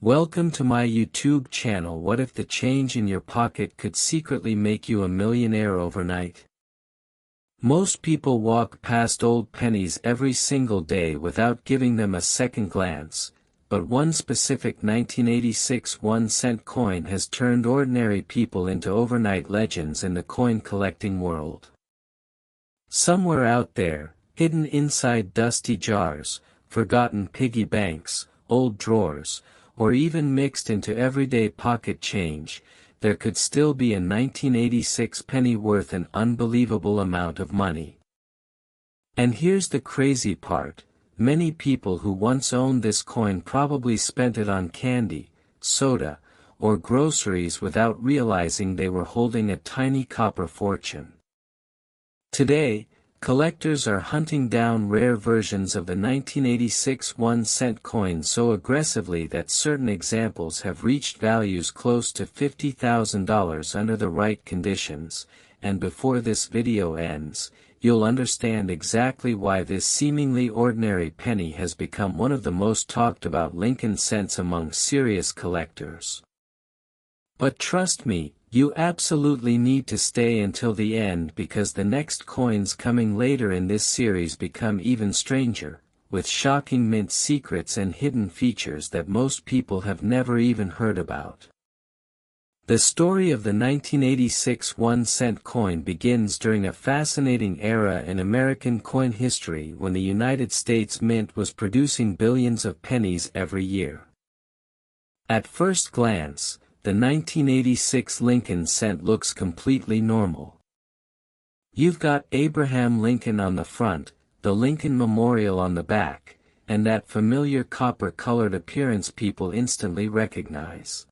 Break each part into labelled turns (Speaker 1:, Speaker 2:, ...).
Speaker 1: Welcome to my YouTube channel. What if the change in your pocket could secretly make you a millionaire overnight? Most people walk past old pennies every single day without giving them a second glance, but one specific 1986 1-cent coin has turned ordinary people into overnight legends in the coin collecting world. Somewhere out there, hidden inside dusty jars, forgotten piggy banks, old drawers, or even mixed into everyday pocket change, there could still be a 1986 penny worth an unbelievable amount of money. And here's the crazy part, many people who once owned this coin probably spent it on candy, soda, or groceries without realizing they were holding a tiny copper fortune. Today, collectors are hunting down rare versions of the 1986 1-cent coin so aggressively that certain examples have reached values close to $50,000 under the right conditions, and before this video ends, you'll understand exactly why this seemingly ordinary penny has become one of the most talked about Lincoln cents among serious collectors. But trust me, you absolutely need to stay until the end because the next coins coming later in this series become even stranger, with shocking mint secrets and hidden features that most people have never even heard about. The story of the 1986 1-cent coin begins during a fascinating era in American coin history when the United States Mint was producing billions of pennies every year. At first glance, the 1986 Lincoln cent looks completely normal. You've got Abraham Lincoln on the front, the Lincoln Memorial on the back, and that familiar copper-colored appearance people instantly recognize.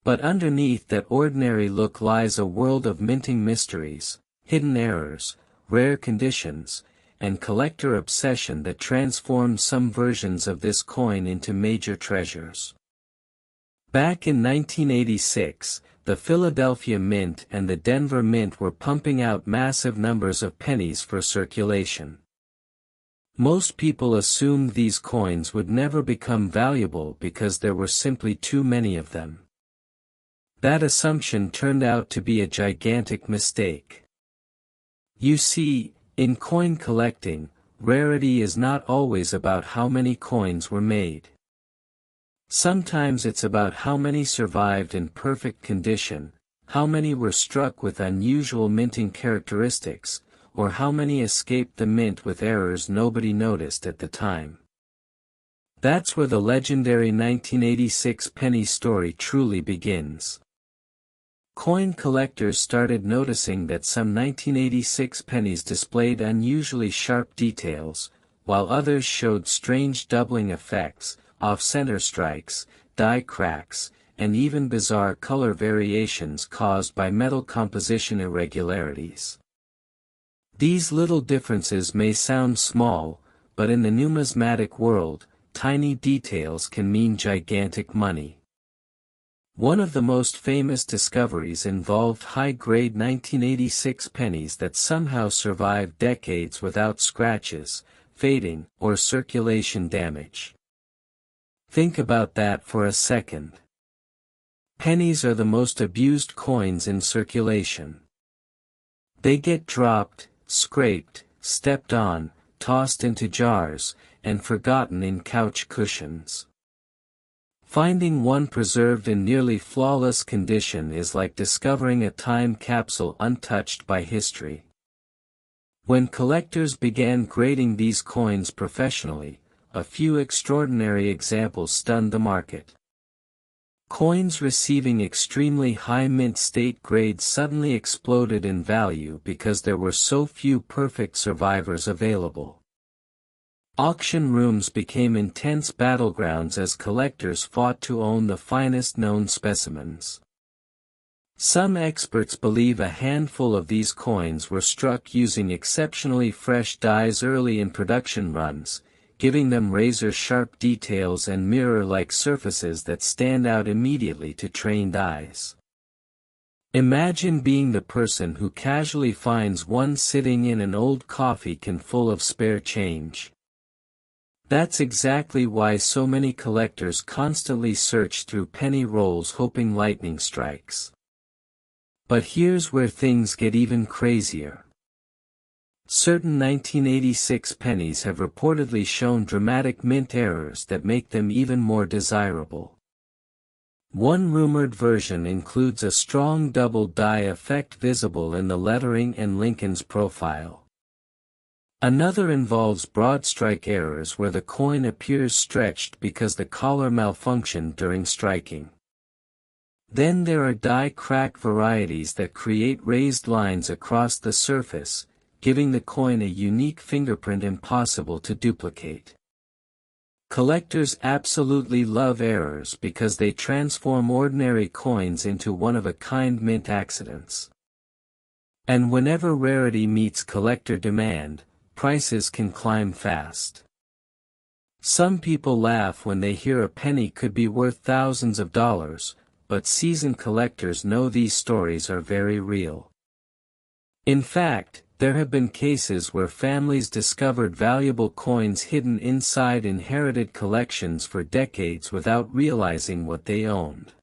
Speaker 1: But underneath that ordinary look lies a world of minting mysteries, hidden errors, rare conditions, and collector obsession that transforms some versions of this coin into major treasures. Back in 1986, the Philadelphia Mint and the Denver Mint were pumping out massive numbers of pennies for circulation. Most people assumed these coins would never become valuable because there were simply too many of them. That assumption turned out to be a gigantic mistake. You see, in coin collecting, rarity is not always about how many coins were made. Sometimes it's about how many survived in perfect condition, how many were struck with unusual minting characteristics, or how many escaped the mint with errors nobody noticed at the time. That's where the legendary 1986 penny story truly begins. Coin collectors started noticing that some 1986 pennies displayed unusually sharp details, while others showed strange doubling effects, off-center strikes, die cracks, and even bizarre color variations caused by metal composition irregularities. These little differences may sound small, but in the numismatic world, tiny details can mean gigantic money. One of the most famous discoveries involved high-grade 1986 pennies that somehow survived decades without scratches, fading, or circulation damage. Think about that for a second. Pennies are the most abused coins in circulation. They get dropped, scraped, stepped on, tossed into jars, and forgotten in couch cushions. Finding one preserved in nearly flawless condition is like discovering a time capsule untouched by history. When collectors began grading these coins professionally, a few extraordinary examples stunned the market. Coins receiving extremely high mint state grades suddenly exploded in value because there were so few perfect survivors available. Auction rooms became intense battlegrounds as collectors fought to own the finest known specimens. Some experts believe a handful of these coins were struck using exceptionally fresh dies early in production runs, giving them razor-sharp details and mirror-like surfaces that stand out immediately to trained eyes. Imagine being the person who casually finds one sitting in an old coffee can full of spare change. That's exactly why so many collectors constantly search through penny rolls hoping lightning strikes. But here's where things get even crazier. Certain 1986 pennies have reportedly shown dramatic mint errors that make them even more desirable. One rumored version includes a strong double die effect visible in the lettering and Lincoln's profile. Another involves broad strike errors where the coin appears stretched because the collar malfunctioned during striking. Then there are die crack varieties that create raised lines across the surface, giving the coin a unique fingerprint impossible to duplicate. Collectors absolutely love errors because they transform ordinary coins into one-of-a-kind mint accidents. And whenever rarity meets collector demand, prices can climb fast. Some people laugh when they hear a penny could be worth thousands of dollars, but seasoned collectors know these stories are very real. In fact, there have been cases where families discovered valuable coins hidden inside inherited collections for decades without realizing what they owned.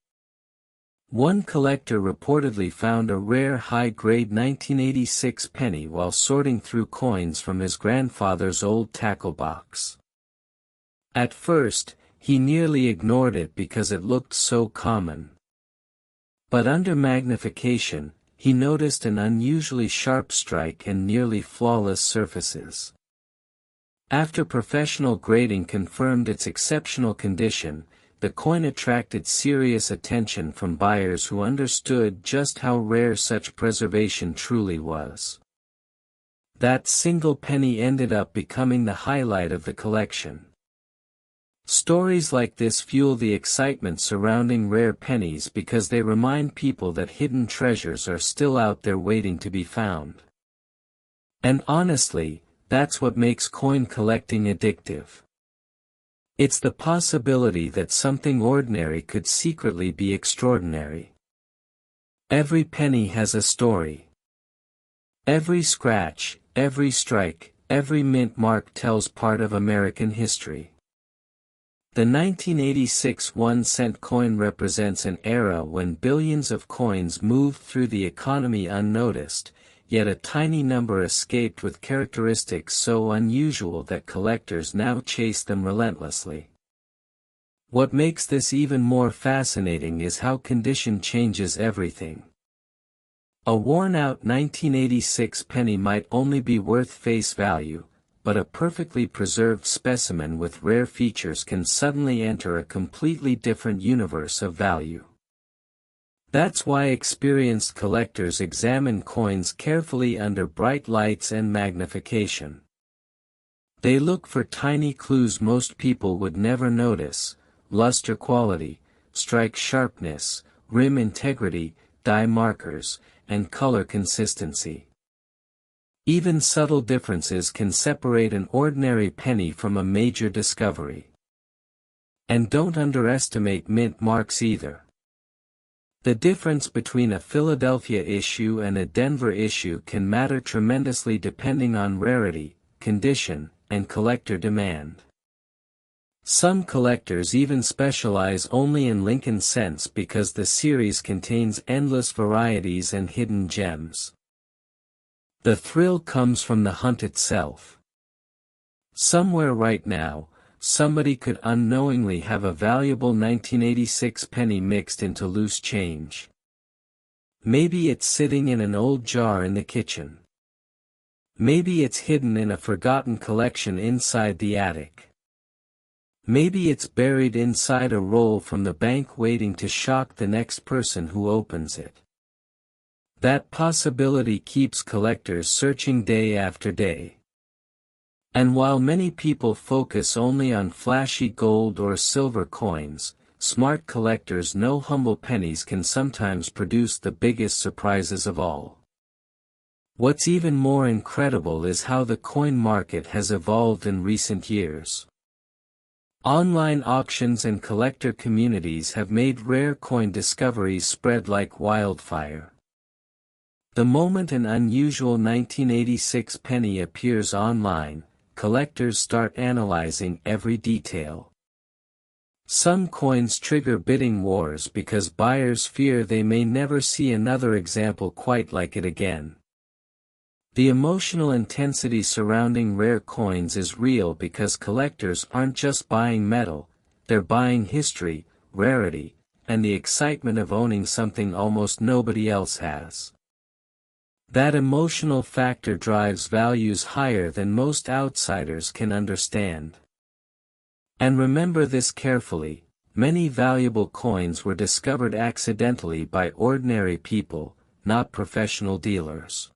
Speaker 1: One collector reportedly found a rare high-grade 1986 penny while sorting through coins from his grandfather's old tackle box. At first, he nearly ignored it because it looked so common. But under magnification, he noticed an unusually sharp strike and nearly flawless surfaces. After professional grading confirmed its exceptional condition, the coin attracted serious attention from buyers who understood just how rare such preservation truly was. That single penny ended up becoming the highlight of the collection. Stories like this fuel the excitement surrounding rare pennies because they remind people that hidden treasures are still out there waiting to be found. And honestly, that's what makes coin collecting addictive. It's the possibility that something ordinary could secretly be extraordinary. Every penny has a story. Every scratch, every strike, every mint mark tells part of American history. The 1986 1-cent coin represents an era when billions of coins moved through the economy unnoticed, yet a tiny number escaped with characteristics so unusual that collectors now chase them relentlessly. What makes this even more fascinating is how condition changes everything. A worn-out 1986 penny might only be worth face value, but a perfectly preserved specimen with rare features can suddenly enter a completely different universe of value. That's why experienced collectors examine coins carefully under bright lights and magnification. They look for tiny clues most people would never notice: luster quality, strike sharpness, rim integrity, die markers, and color consistency. Even subtle differences can separate an ordinary penny from a major discovery. And don't underestimate mint marks either. The difference between a Philadelphia issue and a Denver issue can matter tremendously depending on rarity, condition, and collector demand. Some collectors even specialize only in Lincoln cents because the series contains endless varieties and hidden gems. The thrill comes from the hunt itself. Somewhere right now, somebody could unknowingly have a valuable 1986 penny mixed into loose change. Maybe it's sitting in an old jar in the kitchen. Maybe it's hidden in a forgotten collection inside the attic. Maybe it's buried inside a roll from the bank waiting to shock the next person who opens it. That possibility keeps collectors searching day after day. And while many people focus only on flashy gold or silver coins, smart collectors know humble pennies can sometimes produce the biggest surprises of all. What's even more incredible is how the coin market has evolved in recent years. Online auctions and collector communities have made rare coin discoveries spread like wildfire. The moment an unusual 1986 penny appears online, collectors start analyzing every detail. Some coins trigger bidding wars because buyers fear they may never see another example quite like it again. The emotional intensity surrounding rare coins is real because collectors aren't just buying metal, they're buying history, rarity, and the excitement of owning something almost nobody else has. That emotional factor drives values higher than most outsiders can understand. And remember this carefully, many valuable coins were discovered accidentally by ordinary people, not professional dealers.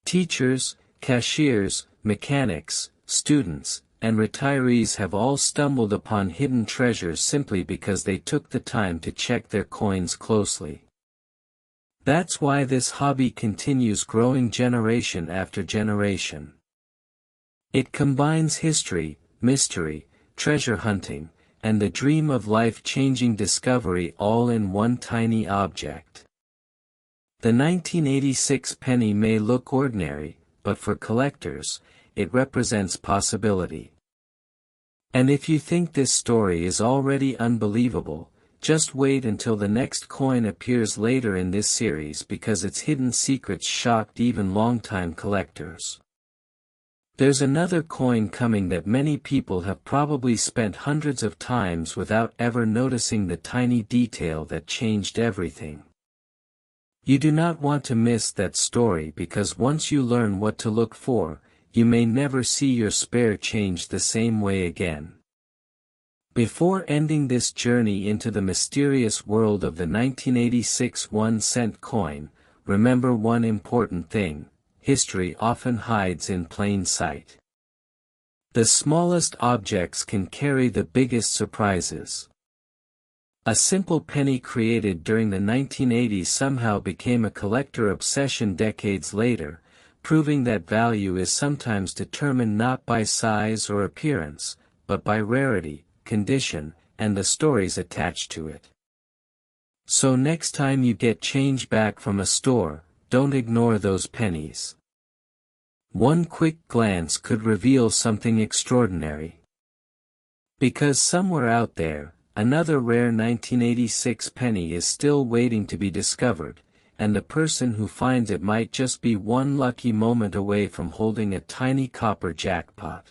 Speaker 1: Teachers, cashiers, mechanics, students, and retirees have all stumbled upon hidden treasures simply because they took the time to check their coins closely. That's why this hobby continues growing generation after generation. It combines history, mystery, treasure hunting, and the dream of life-changing discovery all in one tiny object. The 1986 penny may look ordinary, but for collectors, it represents possibility. And if you think this story is already unbelievable, just wait until the next coin appears later in this series because its hidden secrets shocked even longtime collectors. There's another coin coming that many people have probably spent hundreds of times without ever noticing the tiny detail that changed everything. You do not want to miss that story because once you learn what to look for, you may never see your spare change the same way again. Before ending this journey into the mysterious world of the 1986 1-cent coin, remember one important thing: history often hides in plain sight. The smallest objects can carry the biggest surprises. A simple penny created during the 1980s somehow became a collector obsession decades later, proving that value is sometimes determined not by size or appearance, but by rarity, condition, and the stories attached to it. So next time you get change back from a store, don't ignore those pennies. One quick glance could reveal something extraordinary. Because somewhere out there, another rare 1986 penny is still waiting to be discovered, and the person who finds it might just be one lucky moment away from holding a tiny copper jackpot.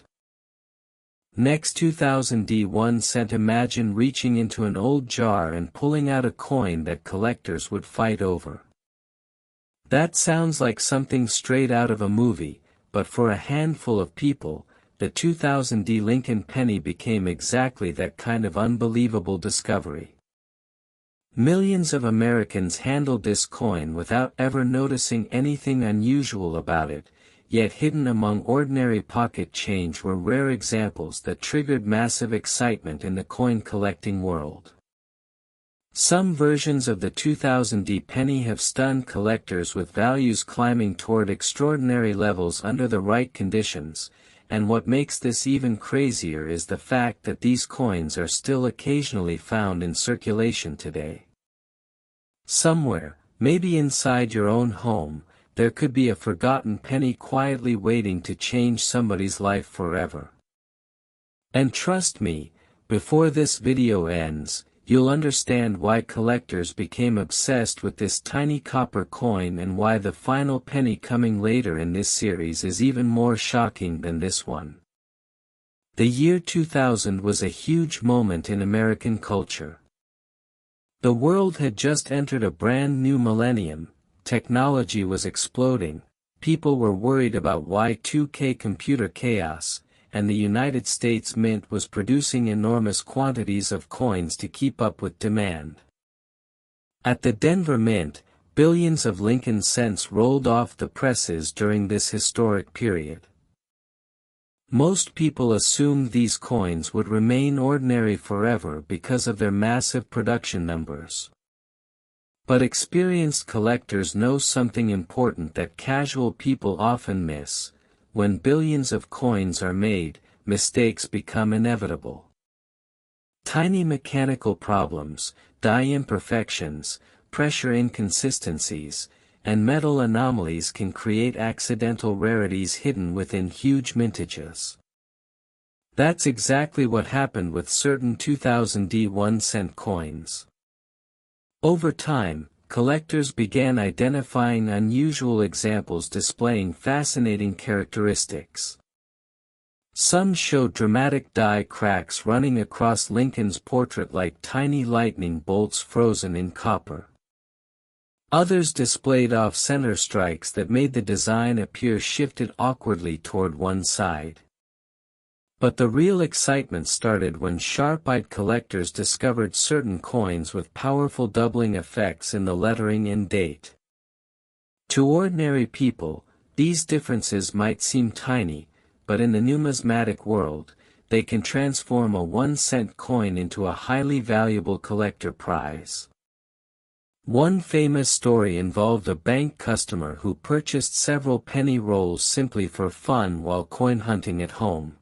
Speaker 1: Next 2000 1 cent. Imagine reaching into an old jar and pulling out a coin that collectors would fight over. That sounds like something straight out of a movie, but for a handful of people, the 2000 Lincoln penny became exactly that kind of unbelievable discovery. Millions of Americans handled this coin without ever noticing anything unusual about it, yet hidden among ordinary pocket change were rare examples that triggered massive excitement in the coin collecting world. Some versions of the 2000 penny have stunned collectors with values climbing toward extraordinary levels under the right conditions, and what makes this even crazier is the fact that these coins are still occasionally found in circulation today. Somewhere, maybe inside your own home, there could be a forgotten penny quietly waiting to change somebody's life forever. And trust me, before this video ends, you'll understand why collectors became obsessed with this tiny copper coin and why the final penny coming later in this series is even more shocking than this one. The year 2000 was a huge moment in American culture. The world had just entered a brand new millennium, technology was exploding, people were worried about Y2K computer chaos, and the United States Mint was producing enormous quantities of coins to keep up with demand. At the Denver Mint, billions of Lincoln cents rolled off the presses during this historic period. Most people assumed these coins would remain ordinary forever because of their massive production numbers. But experienced collectors know something important that casual people often miss: when billions of coins are made, mistakes become inevitable. Tiny mechanical problems, die imperfections, pressure inconsistencies, and metal anomalies can create accidental rarities hidden within huge mintages. That's exactly what happened with certain 2000D 1-cent coins. Over time, collectors began identifying unusual examples displaying fascinating characteristics. Some showed dramatic die cracks running across Lincoln's portrait like tiny lightning bolts frozen in copper. Others displayed off-center strikes that made the design appear shifted awkwardly toward one side. But the real excitement started when sharp-eyed collectors discovered certain coins with powerful doubling effects in the lettering and date. To ordinary people, these differences might seem tiny, but in the numismatic world, they can transform a 1-cent coin into a highly valuable collector prize. One famous story involved a bank customer who purchased several penny rolls simply for fun while coin hunting at home.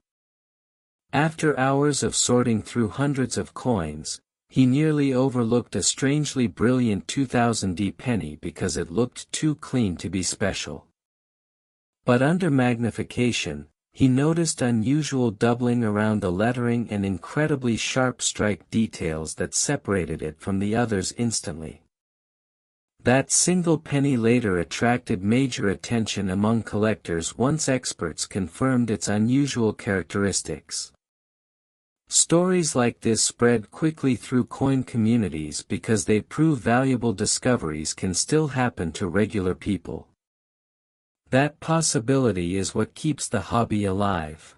Speaker 1: After hours of sorting through hundreds of coins, he nearly overlooked a strangely brilliant 2000D penny because it looked too clean to be special. But under magnification, he noticed unusual doubling around the lettering and incredibly sharp strike details that separated it from the others instantly. That single penny later attracted major attention among collectors once experts confirmed its unusual characteristics. Stories like this spread quickly through coin communities because they prove valuable discoveries can still happen to regular people. That possibility is what keeps the hobby alive.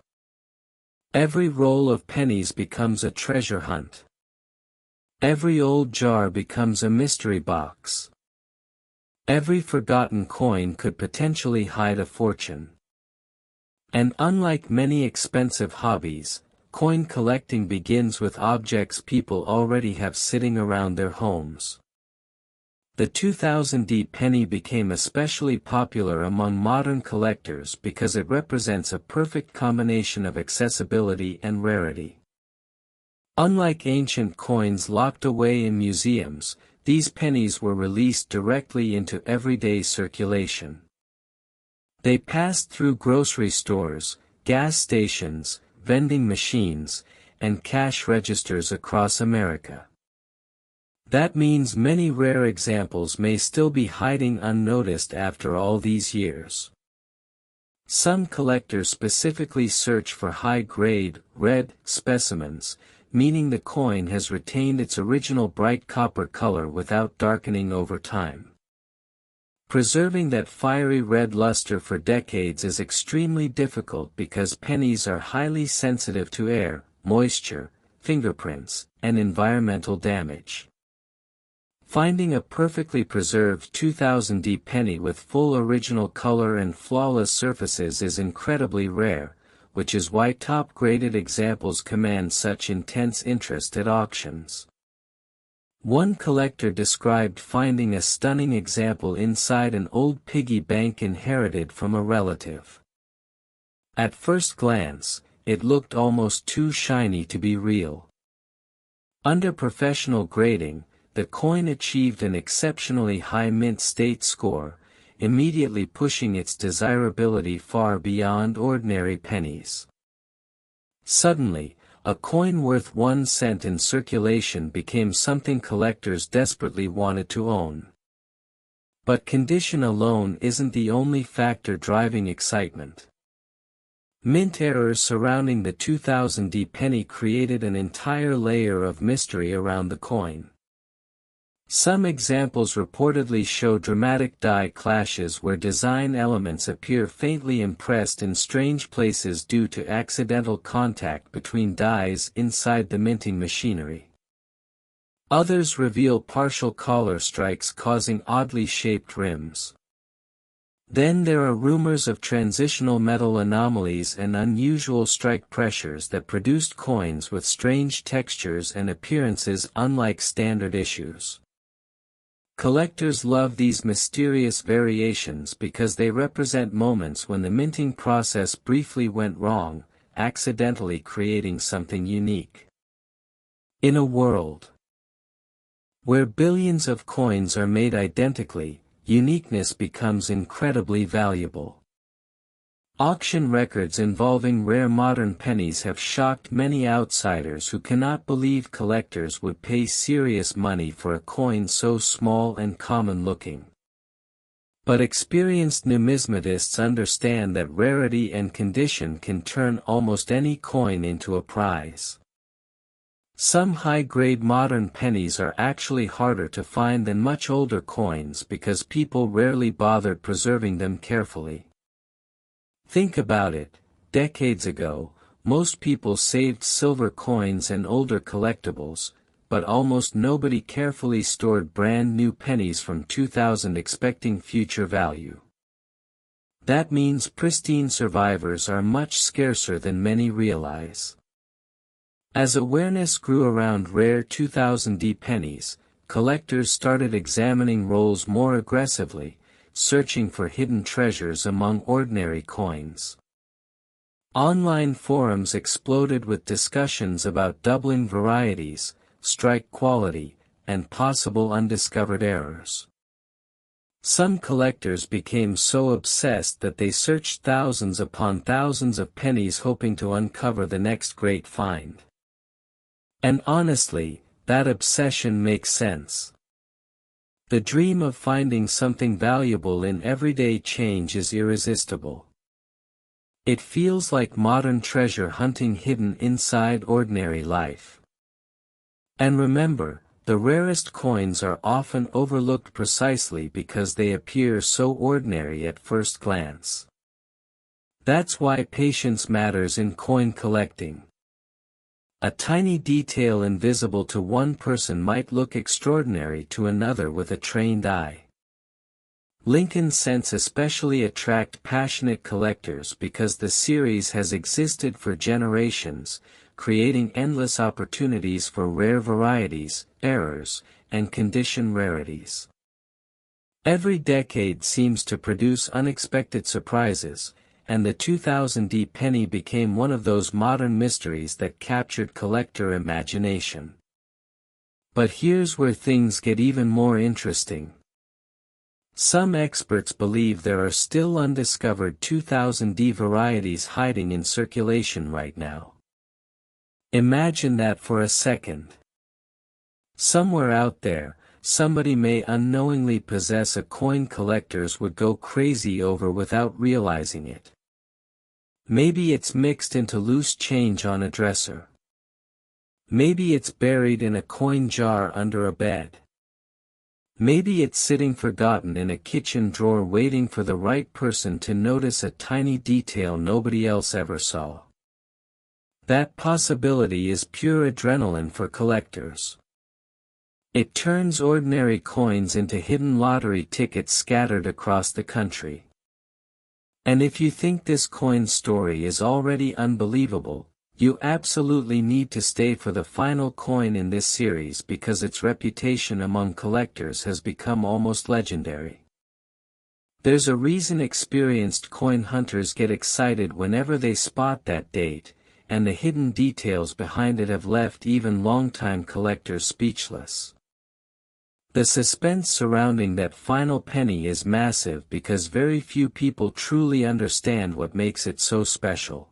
Speaker 1: Every roll of pennies becomes a treasure hunt. Every old jar becomes a mystery box. Every forgotten coin could potentially hide a fortune. And unlike many expensive hobbies, coin collecting begins with objects people already have sitting around their homes. The 2000D penny became especially popular among modern collectors because it represents a perfect combination of accessibility and rarity. Unlike ancient coins locked away in museums, these pennies were released directly into everyday circulation. They passed through grocery stores, gas stations, vending machines, and cash registers across America. That means many rare examples may still be hiding unnoticed after all these years. Some collectors specifically search for high-grade, red specimens, meaning the coin has retained its original bright copper color without darkening over time. Preserving that fiery red luster for decades is extremely difficult because pennies are highly sensitive to air, moisture, fingerprints, and environmental damage. Finding a perfectly preserved 2000D penny with full original color and flawless surfaces is incredibly rare, which is why top-graded examples command such intense interest at auctions. One collector described finding a stunning example inside an old piggy bank inherited from a relative. At first glance, it looked almost too shiny to be real. Under professional grading, the coin achieved an exceptionally high mint state score, immediately pushing its desirability far beyond ordinary pennies. Suddenly, a coin worth 1 cent in circulation became something collectors desperately wanted to own. But condition alone isn't the only factor driving excitement. Mint errors surrounding the 2000D penny created an entire layer of mystery around the coin. Some examples reportedly show dramatic die clashes where design elements appear faintly impressed in strange places due to accidental contact between dies inside the minting machinery. Others reveal partial collar strikes causing oddly shaped rims. Then there are rumors of transitional metal anomalies and unusual strike pressures that produced coins with strange textures and appearances unlike standard issues. Collectors love these mysterious variations because they represent moments when the minting process briefly went wrong, accidentally creating something unique. In a world where billions of coins are made identically, uniqueness becomes incredibly valuable. Auction records involving rare modern pennies have shocked many outsiders who cannot believe collectors would pay serious money for a coin so small and common-looking. But experienced numismatists understand that rarity and condition can turn almost any coin into a prize. Some high-grade modern pennies are actually harder to find than much older coins because people rarely bothered preserving them carefully. Think about it, decades ago, most people saved silver coins and older collectibles, but almost nobody carefully stored brand new pennies from 2000 expecting future value. That means pristine survivors are much scarcer than many realize. As awareness grew around rare 2000D pennies, collectors started examining rolls more aggressively, searching for hidden treasures among ordinary coins. Online forums exploded with discussions about doubling varieties, strike quality, and possible undiscovered errors. Some collectors became so obsessed that they searched thousands upon thousands of pennies hoping to uncover the next great find. And honestly, that obsession makes sense. The dream of finding something valuable in everyday change is irresistible. It feels like modern treasure hunting hidden inside ordinary life. And remember, the rarest coins are often overlooked precisely because they appear so ordinary at first glance. That's why patience matters in coin collecting. A tiny detail invisible to one person might look extraordinary to another with a trained eye. Lincoln cents especially attract passionate collectors because the series has existed for generations, creating endless opportunities for rare varieties, errors, and condition rarities. Every decade seems to produce unexpected surprises, and the 2000D penny became one of those modern mysteries that captured collector imagination. But here's where things get even more interesting. Some experts believe there are still undiscovered 2000D varieties hiding in circulation right now. Imagine that for a second. Somewhere out there, somebody may unknowingly possess a coin collectors would go crazy over without realizing it. Maybe it's mixed into loose change on a dresser. Maybe it's buried in a coin jar under a bed. Maybe it's sitting forgotten in a kitchen drawer waiting for the right person to notice a tiny detail nobody else ever saw. That possibility is pure adrenaline for collectors. It turns ordinary coins into hidden lottery tickets scattered across the country. And if you think this coin story is already unbelievable, you absolutely need to stay for the final coin in this series because its reputation among collectors has become almost legendary. There's a reason experienced coin hunters get excited whenever they spot that date, and the hidden details behind it have left even longtime collectors speechless. The suspense surrounding that final penny is massive because very few people truly understand what makes it so special.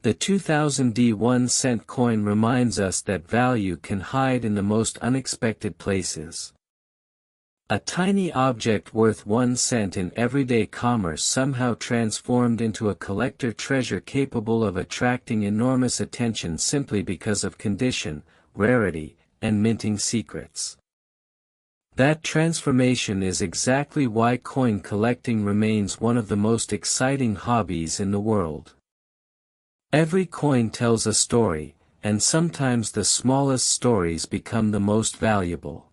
Speaker 1: The 2000D 1-cent coin reminds us that value can hide in the most unexpected places. A tiny object worth 1 cent in everyday commerce somehow transformed into a collector treasure capable of attracting enormous attention simply because of condition, rarity, and minting secrets. That transformation is exactly why coin collecting remains one of the most exciting hobbies in the world. Every coin tells a story, and sometimes the smallest stories become the most valuable.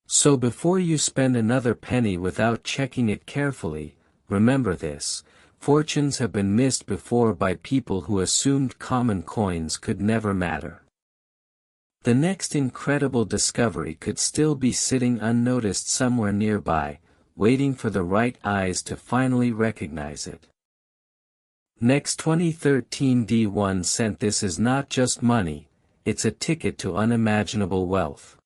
Speaker 1: So before you spend another penny without checking it carefully, remember this: fortunes have been missed before by people who assumed common coins could never matter. The next incredible discovery could still be sitting unnoticed somewhere nearby, waiting for the right eyes to finally recognize it. Next 2013 D1 cent. This is not just money, it's a ticket to unimaginable wealth.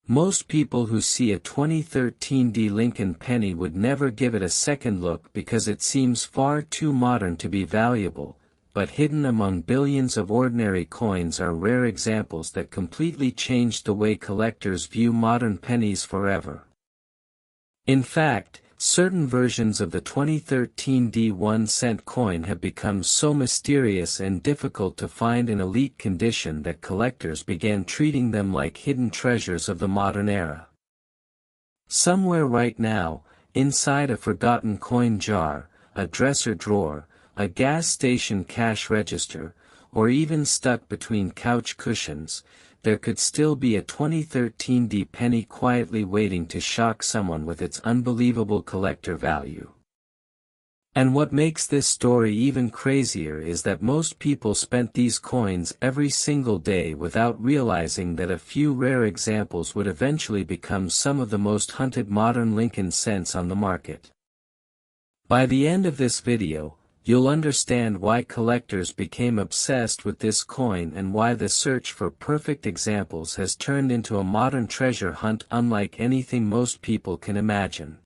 Speaker 1: Most people who see a 2013 D Lincoln penny would never give it a second look because it seems far too modern to be valuable, but hidden among billions of ordinary coins are rare examples that completely changed the way collectors view modern pennies forever. In fact, certain versions of the 2013 D 1-cent coin have become so mysterious and difficult to find in elite condition that collectors began treating them like hidden treasures of the modern era. Somewhere right now, inside a forgotten coin jar, a dresser drawer, a gas station cash register, or even stuck between couch cushions, there could still be a 2013 D penny quietly waiting to shock someone with its unbelievable collector value. And what makes this story even crazier is that most people spent these coins every single day without realizing that a few rare examples would eventually become some of the most hunted modern Lincoln cents on the market. By the end of this video, you'll understand why collectors became obsessed with this coin and why the search for perfect examples has turned into a modern treasure hunt unlike anything most people can imagine.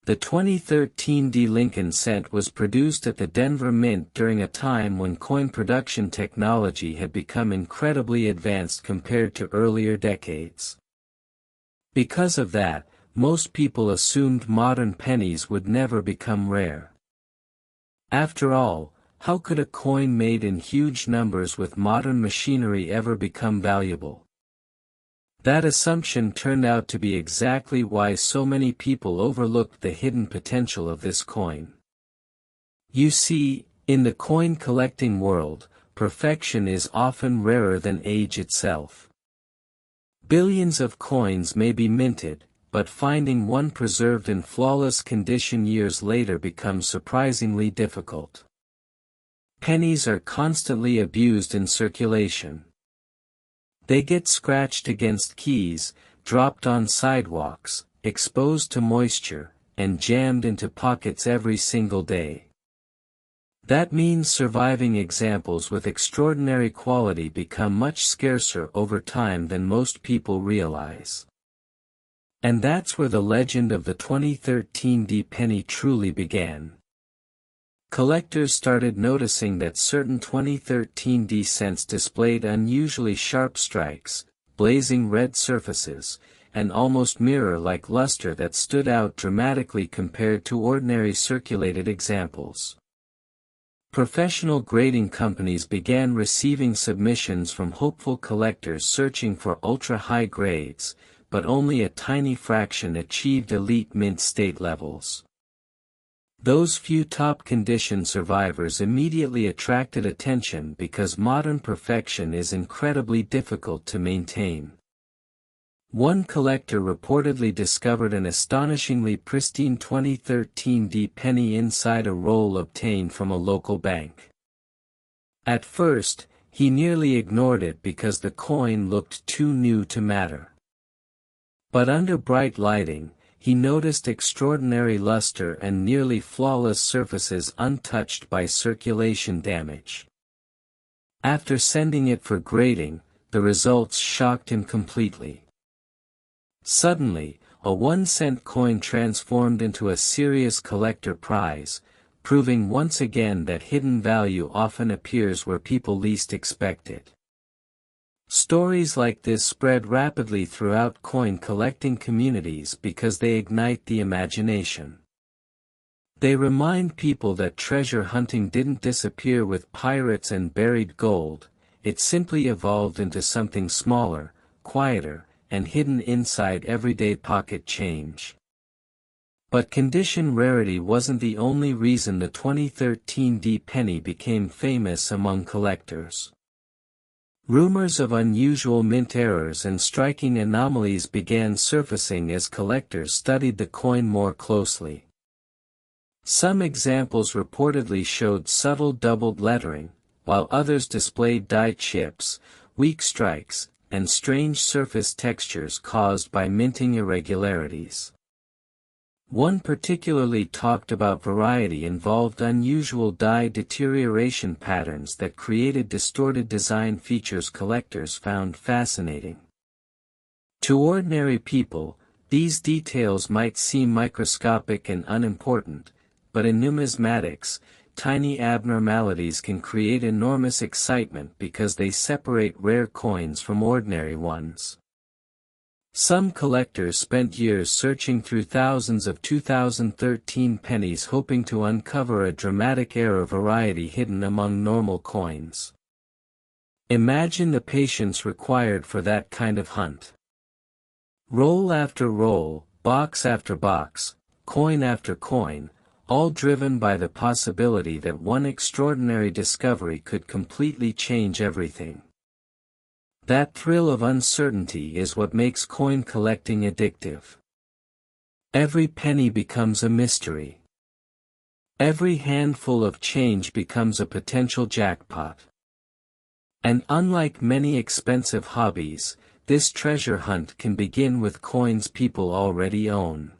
Speaker 1: The 2013 D Lincoln cent was produced at the Denver Mint during a time when coin production technology had become incredibly advanced compared to earlier decades. Because of that, most people assumed modern pennies would never become rare. After all, how could a coin made in huge numbers with modern machinery ever become valuable? That assumption turned out to be exactly why so many people overlooked the hidden potential of this coin. You see, in the coin collecting world, perfection is often rarer than age itself. Billions of coins may be minted, but finding one preserved in flawless condition years later becomes surprisingly difficult. Pennies are constantly abused in circulation. They get scratched against keys, dropped on sidewalks, exposed to moisture, and jammed into pockets every single day. That means surviving examples with extraordinary quality become much scarcer over time than most people realize. And that's where the legend of the 2013 D penny truly began. Collectors started noticing that certain 2013 D cents displayed unusually sharp strikes, blazing red surfaces, and almost mirror-like luster that stood out dramatically compared to ordinary circulated examples. Professional grading companies began receiving submissions from hopeful collectors searching for ultra-high grades, but only a tiny fraction achieved elite mint state levels. Those few top-condition survivors immediately attracted attention because modern perfection is incredibly difficult to maintain. One collector reportedly discovered an astonishingly pristine 2013 D penny inside a roll obtained from a local bank. At first, he nearly ignored it because the coin looked too new to matter. But under bright lighting, he noticed extraordinary luster and nearly flawless surfaces untouched by circulation damage. After sending it for grading, the results shocked him completely. Suddenly, a 1-cent coin transformed into a serious collector prize, proving once again that hidden value often appears where people least expect it. Stories like this spread rapidly throughout coin collecting communities because they ignite the imagination. They remind people that treasure hunting didn't disappear with pirates and buried gold, it simply evolved into something smaller, quieter, and hidden inside everyday pocket change. But condition rarity wasn't the only reason the 2013 D penny became famous among collectors. Rumors of unusual mint errors and striking anomalies began surfacing as collectors studied the coin more closely. Some examples reportedly showed subtle doubled lettering, while others displayed die chips, weak strikes, and strange surface textures caused by minting irregularities. One particularly talked about variety involved unusual die deterioration patterns that created distorted design features collectors found fascinating. To ordinary people, these details might seem microscopic and unimportant, but in numismatics, tiny abnormalities can create enormous excitement because they separate rare coins from ordinary ones. Some collectors spent years searching through thousands of 2013 pennies hoping to uncover a dramatic error variety hidden among normal coins. Imagine the patience required for that kind of hunt. Roll after roll, box after box, coin after coin, all driven by the possibility that one extraordinary discovery could completely change everything. That thrill of uncertainty is what makes coin collecting addictive. Every penny becomes a mystery. Every handful of change becomes a potential jackpot. And unlike many expensive hobbies, this treasure hunt can begin with coins people already own.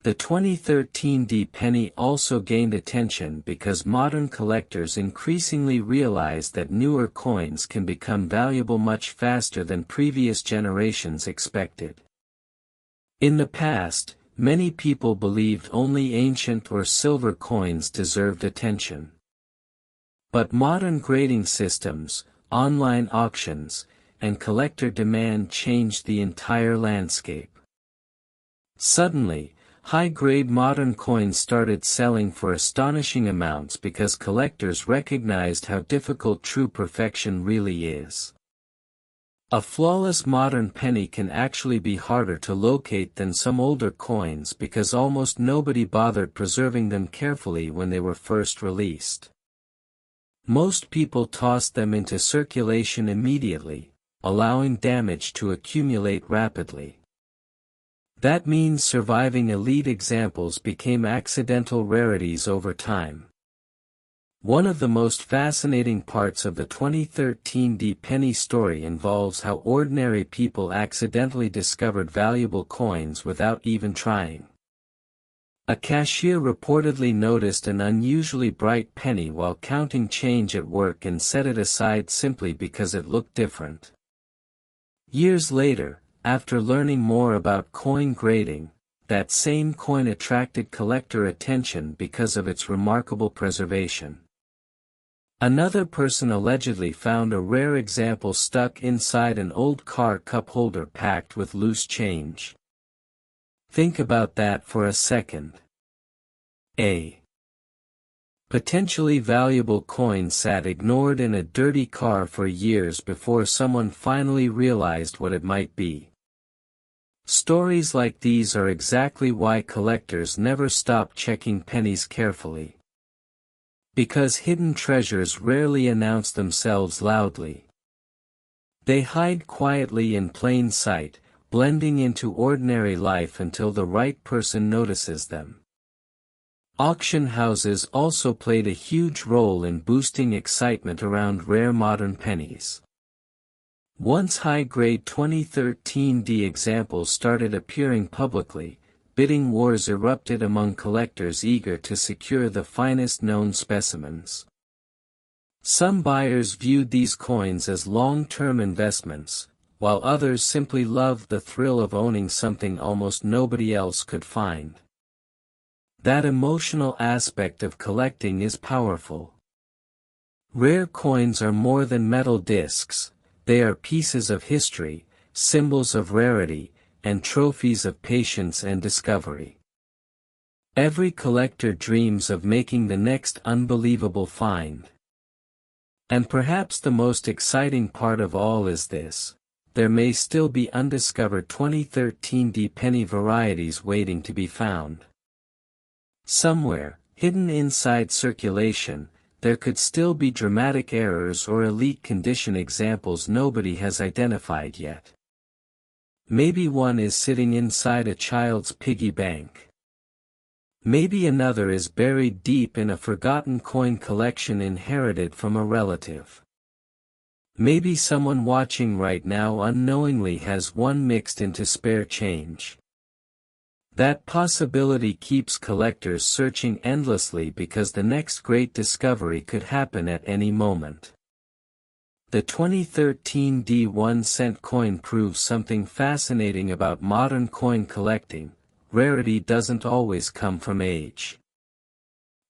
Speaker 1: The 2013 penny also gained attention because modern collectors increasingly realized that newer coins can become valuable much faster than previous generations expected. In the past, many people believed only ancient or silver coins deserved attention. But modern grading systems, online auctions, and collector demand changed the entire landscape. Suddenly, high-grade modern coins started selling for astonishing amounts because collectors recognized how difficult true perfection really is. A flawless modern penny can actually be harder to locate than some older coins because almost nobody bothered preserving them carefully when they were first released. Most people tossed them into circulation immediately, allowing damage to accumulate rapidly. That means surviving elite examples became accidental rarities over time. One of the most fascinating parts of the 2013 penny story involves how ordinary people accidentally discovered valuable coins without even trying. A cashier reportedly noticed an unusually bright penny while counting change at work and set it aside simply because it looked different. Years later, after learning more about coin grading, that same coin attracted collector attention because of its remarkable preservation. Another person allegedly found a rare example stuck inside an old car cup holder packed with loose change. Think about that for a second. A potentially valuable coin sat ignored in a dirty car for years before someone finally realized what it might be. Stories like these are exactly why collectors never stop checking pennies carefully. Because hidden treasures rarely announce themselves loudly. They hide quietly in plain sight, blending into ordinary life until the right person notices them. Auction houses also played a huge role in boosting excitement around rare modern pennies. Once high-grade 2013 examples started appearing publicly, bidding wars erupted among collectors eager to secure the finest known specimens. Some buyers viewed these coins as long-term investments, while others simply loved the thrill of owning something almost nobody else could find. That emotional aspect of collecting is powerful. Rare coins are more than metal discs. They are pieces of history, symbols of rarity, and trophies of patience and discovery. Every collector dreams of making the next unbelievable find. And perhaps the most exciting part of all is this: there may still be undiscovered 2013 penny varieties waiting to be found. Somewhere, hidden inside circulation, there could still be dramatic errors or elite condition examples nobody has identified yet. Maybe one is sitting inside a child's piggy bank. Maybe another is buried deep in a forgotten coin collection inherited from a relative. Maybe someone watching right now unknowingly has one mixed into spare change. That possibility keeps collectors searching endlessly because the next great discovery could happen at any moment. The 2013 D1 cent coin proves something fascinating about modern coin collecting: rarity doesn't always come from age.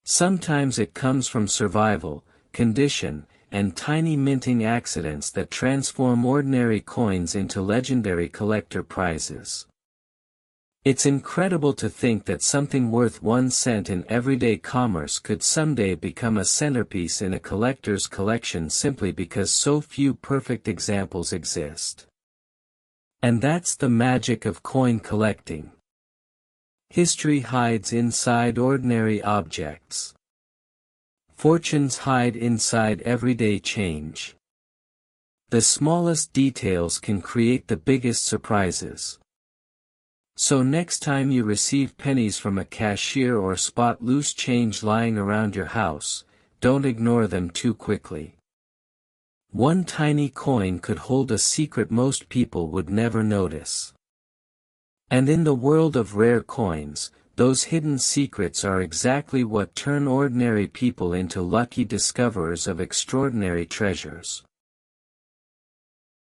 Speaker 1: Sometimes it comes from survival, condition, and tiny minting accidents that transform ordinary coins into legendary collector prizes. It's incredible to think that something worth 1 cent in everyday commerce could someday become a centerpiece in a collector's collection simply because so few perfect examples exist. And that's the magic of coin collecting. History hides inside ordinary objects. Fortunes hide inside everyday change. The smallest details can create the biggest surprises. So next time you receive pennies from a cashier or spot loose change lying around your house, don't ignore them too quickly. One tiny coin could hold a secret most people would never notice. And in the world of rare coins, those hidden secrets are exactly what turn ordinary people into lucky discoverers of extraordinary treasures.